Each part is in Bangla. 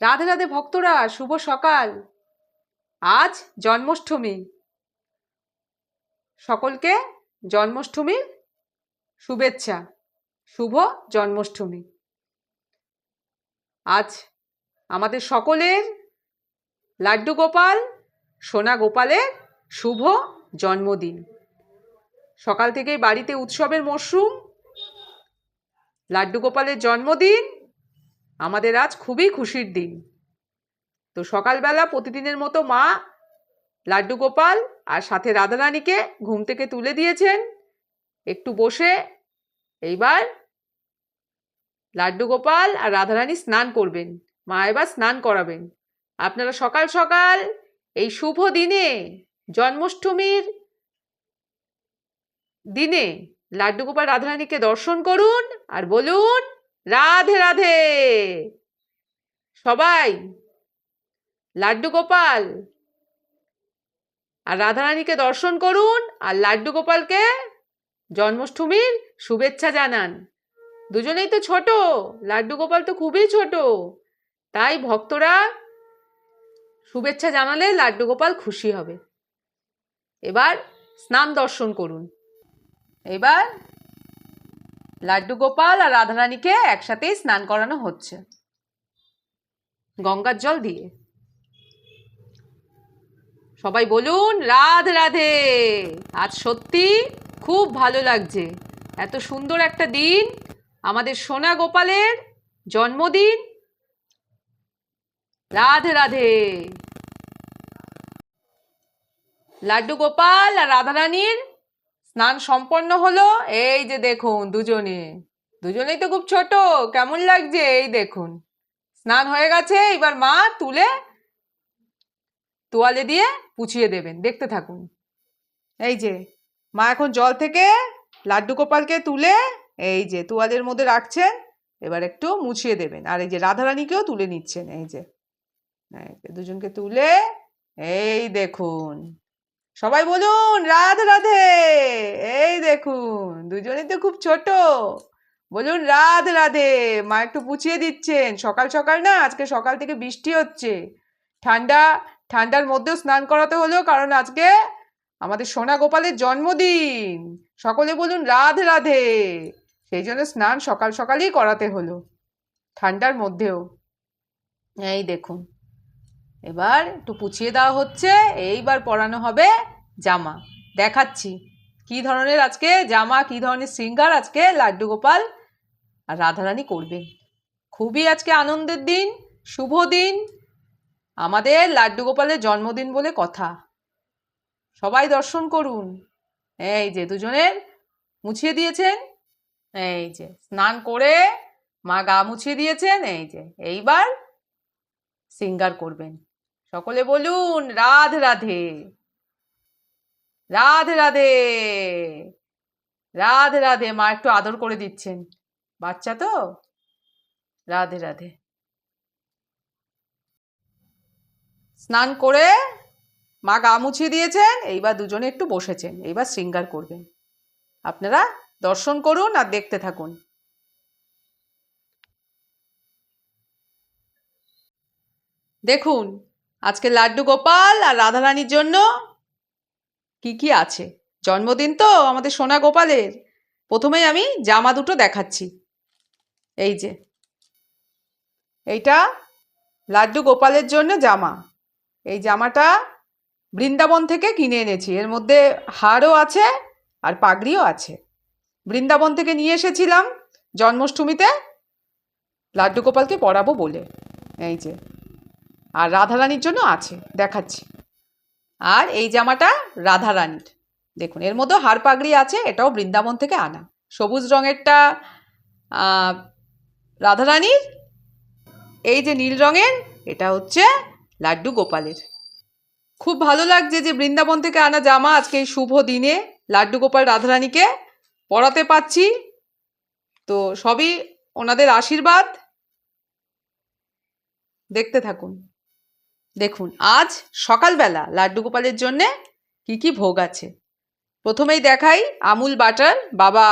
রাধে রাধে ভক্তরা, শুভ সকাল। আজ জন্মাষ্টমী। সকলকে জন্মাষ্টমীর শুভেচ্ছা। শুভ জন্মাষ্টমী। আজ আমাদের সকলের লাড্ডু গোপাল, সোনা গোপালের শুভ জন্মদিন। সকাল থেকেই বাড়িতে উৎসবের মরশুম। লাড্ডু গোপালের জন্মদিন আমাদের আজ খুবই খুশির দিন। তো সকালবেলা প্রতিদিনের মতো মা লাড্ডু গোপাল আর সাথে রাধারানীকে ঘুম থেকে তুলে দিয়েছেন। একটু বসে এইবার লাড্ডু গোপাল আর রাধারানী স্নান করবেন। মা এবার স্নান করাবেন। আপনারা সকাল সকাল এই শুভ দিনে, জন্মাষ্টমীর দিনে লাড্ডু গোপাল রাধারানীকে দর্শন করুন আর বলুন রাধে রাধে। সবাই লাড্ডু গোপাল আর রাধারানীকে দর্শন করুন আর লাড্ডু গোপালকে জন্মাষ্টমীর শুভেচ্ছা জানান। দুজনেই তো ছোট, লাড্ডু গোপাল তো খুবই ছোট, তাই ভক্তরা শুভেচ্ছা জানালে লাড্ডু গোপাল খুশি হবে। এবার স্নান দর্শন করুন। এবার লাড্ডু গোপাল আর রাধারানীকে একসাথেই স্নান করানো হচ্ছে গঙ্গার জল দিয়ে। সবাই বলুন রাধে রাধে। আজ সত্যি খুব ভালো লাগছে। এত সুন্দর একটা দিন, আমাদের সোনা গোপালের জন্মদিন। রাধে রাধে। লাড্ডু গোপাল আর রাধারানীর স্নান সম্পন্ন হলো। এই যে দেখুন, দুজনেই তো খুব ছোট, কেমন লাগছে। এই দেখুন, স্নান হয়ে গেছে। এবার মা তুলে তোয়ালে দিয়ে পুছিয়ে দেবেন। দেখতে থাকুন। এই যে মা এখন জল থেকে লাড্ডু গোপালকে তুলে এই যে তোয়ালের মধ্যে রাখছেন। এবার একটু মুছিয়ে দেবেন। আর এই যে রাধারানীকেও তুলে নিচ্ছেন। এই যে দুজনকে তুলে এই দেখুন। সবাই বলুন রাধে রাধে। এই দেখুন, দুজনেই তো খুব ছোট, বলুন রাধে রাধে। মা একটু পুছিয়ে দিচ্ছেন। সকাল সকাল না, আজকে সকাল থেকে বৃষ্টি হচ্ছে। ঠান্ডার মধ্যেও স্নান করাতে হলো, কারণ আজকে আমাদের সোনা গোপালের জন্মদিন। সকলে বলুন রাধে রাধে। সেই জন্য স্নান সকাল সকালই করাতে হলো, ঠান্ডার মধ্যেও। এই দেখুন, এবার একটু পুছিয়ে দেওয়া হচ্ছে। এইবার পরানো হবে জামা। দেখাচ্ছি কি ধরনের আজকে জামা, কি ধরনের শৃঙ্গার আজকে লাড্ডু গোপাল আর রাধারানী করবেন। খুবই আজকে আনন্দের দিন, শুভ দিন, আমাদের লাড্ডু গোপালের জন্মদিন বলে কথা। সবাই দর্শন করুন। এই যে দুজনের মুছিয়ে দিয়েছেন। এই যে স্নান করে মা গা মুছিয়ে দিয়েছেন। এই যে এইবার শৃঙ্গার করবেন। সকলে বলুন রাধে রাধে। রাধে রাধে। রাধে রাধে। মা একটু আদর করে দিচ্ছেন, বাচ্চা তো। রাধে রাধে। স্নান করে মা গা মুছিয়ে দিয়েছেন। এইবার দুজনে একটু বসেছেন। এইবার শৃঙ্গার করবেন। আপনারা দর্শন করুন আর দেখতে থাকুন। দেখুন আজকে লাড্ডু গোপাল আর রাধারানীর জন্য কি কি আছে। জন্মদিন তো আমাদের সোনা গোপালের। প্রথমেই আমি জামা দুটো দেখাচ্ছি। এই যে এইটা লাড্ডু গোপালের জন্য জামা। এই জামাটা বৃন্দাবন থেকে কিনে এনেছি। এর মধ্যে হারও আছে আর পাগড়িও আছে। বৃন্দাবন থেকে নিয়ে এসেছিলাম জন্মাষ্টমীতে লাড্ডু গোপালকে পরাবো বলে। এই যে, আর রাধারানীর জন্য আছে, দেখাচ্ছি। আর এই জামাটা রাধারানীর। দেখুন এর মধ্যে হার পাগড়ি আছে, এটাও বৃন্দাবন থেকে আনা। সবুজ রঙেরটা রাধারানীর, এই যে নীল রঙের এটা হচ্ছে লাড্ডু গোপালের। খুব ভালো লাগছে যে বৃন্দাবন থেকে আনা জামা আজকে এই শুভ দিনে লাড্ডু গোপাল রাধারানীকে পরাতে পাচ্ছি। তো সবই ওনাদের আশীর্বাদ। দেখতে থাকুন। দেখুন আজ সকালবেলা লাড্ডু গোপালের জন্যে কি কি ভোগ আছে। প্রথমেই দেখাই আমুল বাটার বাবা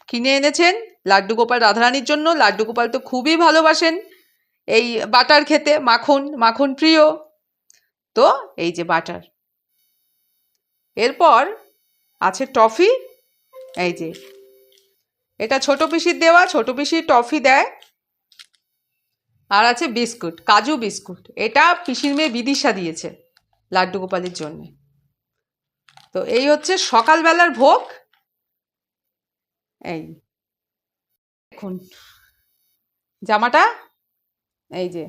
কিনে এনেছেন লাড্ডু গোপাল রাধারানীর জন্য। লাড্ডু গোপাল তো খুবই ভালোবাসেন এই বাটার খেতে, মাখন মাখন প্রিয়, তো এই যে বাটার। এরপর আছে টফি, এই যে এটা ছোট পিসির দেওয়া, ছোট পিসির টফি দেয়। আর আছে বিস্কুট, কাজু বিস্কুট, এটা পিসির মেয়ে বিদিশা দিয়েছে লাড্ডু গোপালের জন্য। তো এই হচ্ছে সকালবেলার ভোগ। এই দেখুন জামাটা, এই যে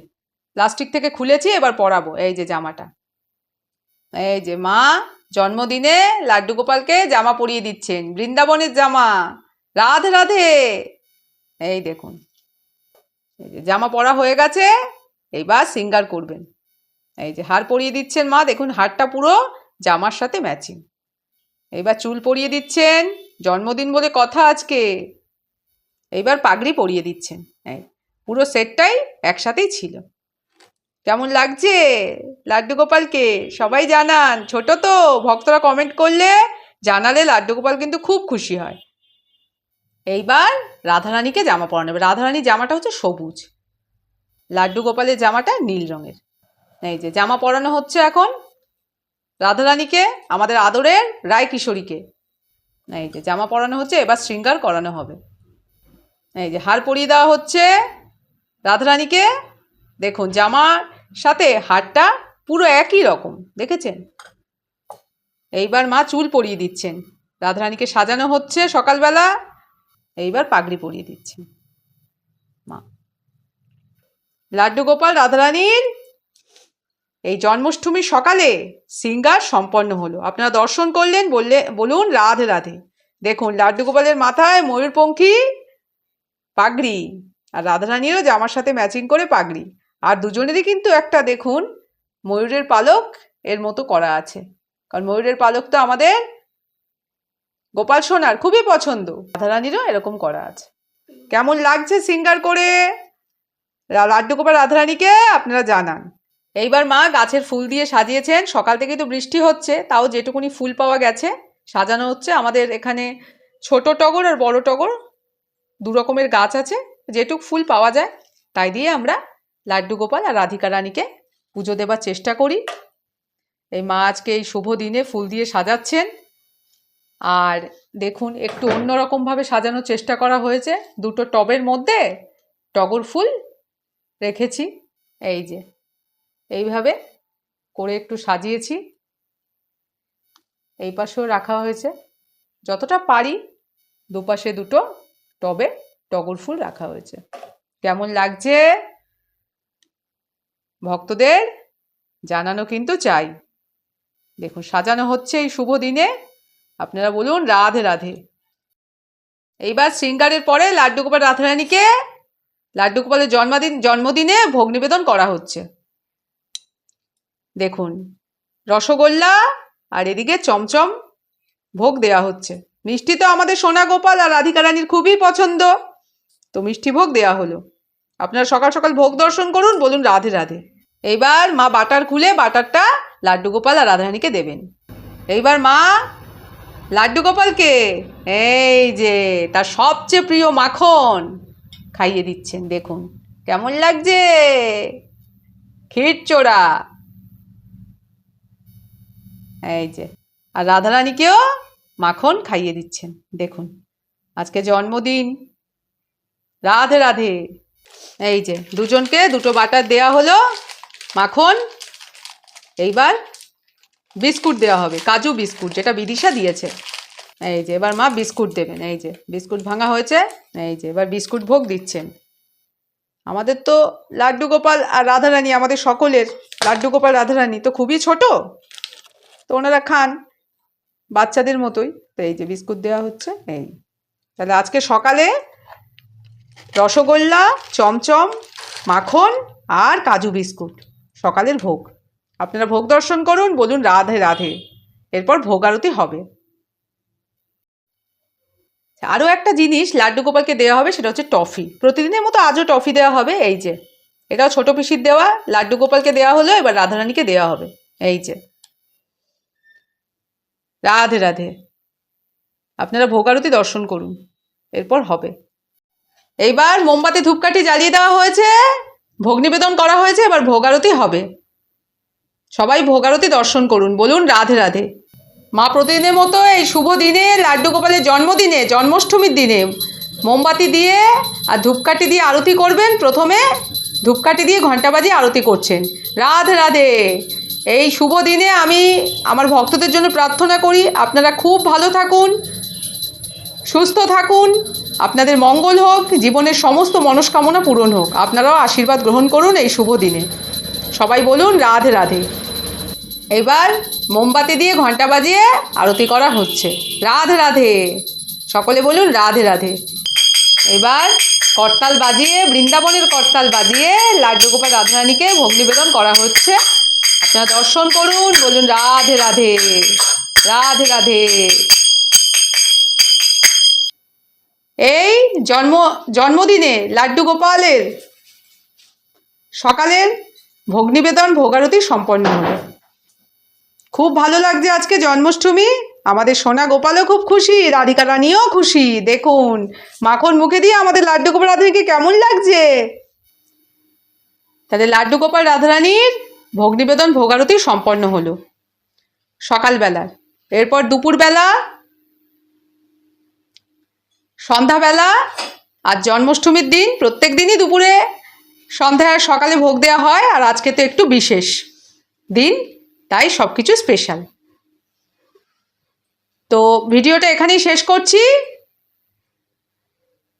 প্লাস্টিক থেকে খুলেছি, এবার পরাবো। এই যে জামাটা, এই যে মা জন্মদিনে লাড্ডু গোপালকে জামা পরিয়ে দিচ্ছেন, বৃন্দাবনের জামা। রাধে রাধে। এই দেখুন, এই যে জামা পরা হয়ে গেছে, এইবার সিঙ্গার করবেন। এই যে হার পরিয়ে দিচ্ছেন মা, দেখুন হারটা পুরো জামার সাথে ম্যাচিং। এইবার চুল পরিয়ে দিচ্ছেন, জন্মদিন বলে কথা আজকে। এইবার পাগড়ি পরিয়ে দিচ্ছেন। এই পুরো সেটটাই একসাথেই ছিল। কেমন লাগছে লাড্ডু গোপালকে সবাই জানান। ছোট তো, ভক্তরা কমেন্ট করলে জানালে লাড্ডু গোপাল কিন্তু খুব খুশি হয়। এইবার রাধারানীকে জামা পরানো হবে। রাধারানীর জামাটা হচ্ছে সবুজ, লাড্ডু গোপালের জামাটা নীল রঙের। এই যে জামা পরানো হচ্ছে এখন রাধারানীকে, আমাদের আদরের রায় কিশোরীকে। এই যে জামা পরানো হচ্ছে, এবার শৃঙ্গার করানো হবে। এই যে হার পরিয়ে দেওয়া হচ্ছে রাধারানীকে। দেখুন জামার সাথে হারটা পুরো একই রকম, দেখেছেন? এইবার মা চুল পরিয়ে দিচ্ছেন, রাধারানীকে সাজানো হচ্ছে সকালবেলা। এইবার পাগড়ি পরিয়ে দিচ্ছেন মা। লাড্ডু গোপাল রাধারানীর এই জন্মাষ্টমীর সকালে শৃঙ্গার সম্পন্ন হলো। আপনারা দর্শন করলেন, বলুন রাধে রাধে। দেখুন লাড্ডু গোপালের মাথায় ময়ূরপঙ্খী পাগড়ি, আর রাধারানীরও জামার সাথে ম্যাচিং করে পাগড়ি। আর দুজনেরই কিন্তু একটা দেখুন ময়ূরের পালক এর মতো করা আছে, কারণ ময়ূরের পালক তো আমাদের গোপাল সোনার খুবই পছন্দ। রাধারানীরও এরকম করা আছে। কেমন লাগছে সিঙ্গার করে লাড্ডু গোপাল রাধারানীকে আপনারা জানান। এইবার মা গাছের ফুল দিয়ে সাজিয়েছেন। সকাল থেকে তো বৃষ্টি হচ্ছে, তাও যেটুকুনি ফুল পাওয়া গেছে সাজানো হচ্ছে। আমাদের এখানে ছোট টগর আর বড় টগর দু রকমের গাছ আছে, যেটুক ফুল পাওয়া যায় তাই দিয়ে আমরা লাড্ডু গোপাল আর রাধিকা রানীকে পুজো দেবার চেষ্টা করি। এই মা আজকে এই শুভ দিনে ফুল দিয়ে সাজাচ্ছেন। আর দেখুন একটু অন্যরকমভাবে সাজানোর চেষ্টা করা হয়েছে। দুটো টবের মধ্যে টগর ফুল রেখেছি, এই যে এইভাবে করে একটু সাজিয়েছি। এই পাশেও রাখা হয়েছে, যতটা পারি দুপাশে দুটো টবে টগর ফুল রাখা হয়েছে। কেমন লাগছে ভক্তদের জানানো কিন্তু চাই। দেখুন সাজানো হচ্ছে এই শুভ দিনে, আপনারা বলুন রাধে রাধে। এইবার শৃঙ্গারের পরে লাড্ডু গোপাল রাধারানীকে লাড্ডু গোপালের জন্মদিনে ভোগ নিবেদন করা হচ্ছে। দেখুন রসগোল্লা আর এদিকে চমচম ভোগ দেয়া হচ্ছে। মিষ্টি তো আমাদের সোনা গোপাল আর রাধিকা রানীর খুবই পছন্দ, তো মিষ্টি ভোগ দেয়া হলো। আপনারা সকাল সকাল ভোগ দর্শন করুন, বলুন রাধে রাধে। এইবার মা বাটার খুলে বাটারটা লাড্ডু গোপাল আর রাধারানীকে দেবেন। এইবার মা লাড্ডু গোপালকে এই যে তার সবচেয়ে প্রিয় মাখন খাইয়ে দিচ্ছেন। দেখুন কেমন লাগছে, ক্ষীরচোড়া। এই যে আর রাধারানীকেও মাখন খাইয়ে দিচ্ছেন। দেখুন আজকে জন্মদিন, রাধে রাধে। এই যে দুজনকে দুটো বাটার দেয়া হলো মাখন। এইবার বিস্কুট দেওয়া হবে, কাজু বিস্কুট, যেটা বিদিশা দিয়েছে। এই যে এবার মা বিস্কুট দেবেন। এই যে বিস্কুট ভাঙা হয়েছে, এই যে এবার বিস্কুট ভোগ দিচ্ছেন। আমাদের তো লাড্ডু গোপাল আর রাধারানী, আমাদের সকলের লাড্ডু গোপাল রাধারানী তো খুবই ছোট, তো ওনারা খান বাচ্চাদের মতোই। তো এই যে বিস্কুট দেওয়া হচ্ছে। এই তাহলে আজকে সকালে রসগোল্লা, চমচম, মাখন আর কাজু বিস্কুট সকালের ভোগ। আপনারা ভোগ দর্শন করুন, বলুন রাধে রাধে। এরপর ভোগ আরতি হবে। আরও একটা জিনিস লাড্ডু গোপালকে দেওয়া হবে, সেটা হচ্ছে টফি। প্রতিদিনের মতো আজও টফি দেওয়া হবে। এই যে এটাও ছোট পিসির দেওয়া, লাড্ডু গোপালকে দেওয়া হলো, এবার রাধারানীকে দেওয়া হবে। এই যে রাধে রাধে। আপনারা ভোগ আরতি দর্শন করুন, এরপর হবে। এইবার মোমবাতি ধূপকাঠি জ্বালিয়ে দেওয়া হয়েছে। ভোগ নিবেদন করা হয়েছে, এবার ভোগ আরতি হবে। সবাই ভোগ আরতি দর্শন করুন, বলুন রাধে রাধে। মা প্রতিদিনের মতো এই শুভ দিনে, লাড্ডু গোপালের জন্মদিনে, জন্মাষ্টমীর দিনে মোমবাতি দিয়ে আর ধূপকাঠি দিয়ে আরতি করবেন। প্রথমে ধূপকাঠি দিয়ে ঘণ্টা বাজিয়ে আরতি করছেন। রাধে রাধে। এই শুভ দিনে আমি আমার ভক্তদের জন্য প্রার্থনা করি, আপনারা খুব ভালো থাকুন, সুস্থ থাকুন, আপনাদের মঙ্গল হোক, জীবনের সমস্ত মনস্কামনা পূরণ হোক। আপনারাও আশীর্বাদ গ্রহণ করুন এই শুভ দিনে। সবাই বলুন রাধে রাধে। এবার মোমবাতি দিয়ে ঘণ্টা বাজিয়ে আরতি করা হচ্ছে। রাধে রাধে। সকলে বলুন রাধে রাধে। এবার করতাল বাজিয়ে, বৃন্দাবনের করতাল বাজিয়ে লাড্ডু গোপাল রাধারানীকে ভোগ নিবেদন করা হচ্ছে। আপনারা দর্শন করুন, বলুন রাধে রাধে। রাধে রাধে। এই জন্মদিনে লাড্ডু গোপালের সকালের ভোগ নিবেদন, ভোগারতি সম্পন্ন হলো। খুব ভালো লাগছে আজকে জন্মাষ্টমী। আমাদের সোনা গোপালও খুব খুশি, রাধিকা রানীও খুশি। দেখুন মাখন মুখে দিয়ে আমাদের লাড্ডু গোপাল রাধারানীকে কেমন লাগছে। তাহলে লাড্ডু গোপাল রাধারানীর ভোগ নিবেদন, ভোগারতি সম্পন্ন হলো সকালবেলার। এরপর দুপুরবেলা, সন্ধ্যাবেলা, আর জন্মাষ্টমীর দিন প্রত্যেক দিনই দুপুরে, সন্ধ্যায়, সকালে ভোগ দেওয়া হয়। আর আজকে তো একটু বিশেষ দিন, তাই সব কিছু স্পেশাল। তো ভিডিওটা এখানেই শেষ করছি।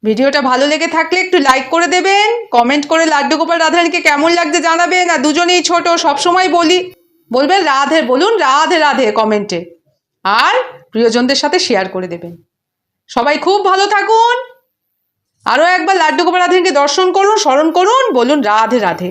ভিডিওটা ভালো লেগে থাকলে একটু লাইক করে দেবেন, কমেন্ট করে লাড্ডু গোপাল রাধারানীকে কেমন লাগছে জানাবেন। আর দুজনেই ছোট, সবসময় বলবেন রাধে, বলুন রাধে রাধে কমেন্টে। আর প্রিয়জনদের সাথে শেয়ার করে দেবেন। সবাই খুব ভালো থাকুন। আরও একবার লাড্ডু গোপাল রাধারানীকে দর্শন করুন, স্মরণ করুন, বলুন রাধে রাধে।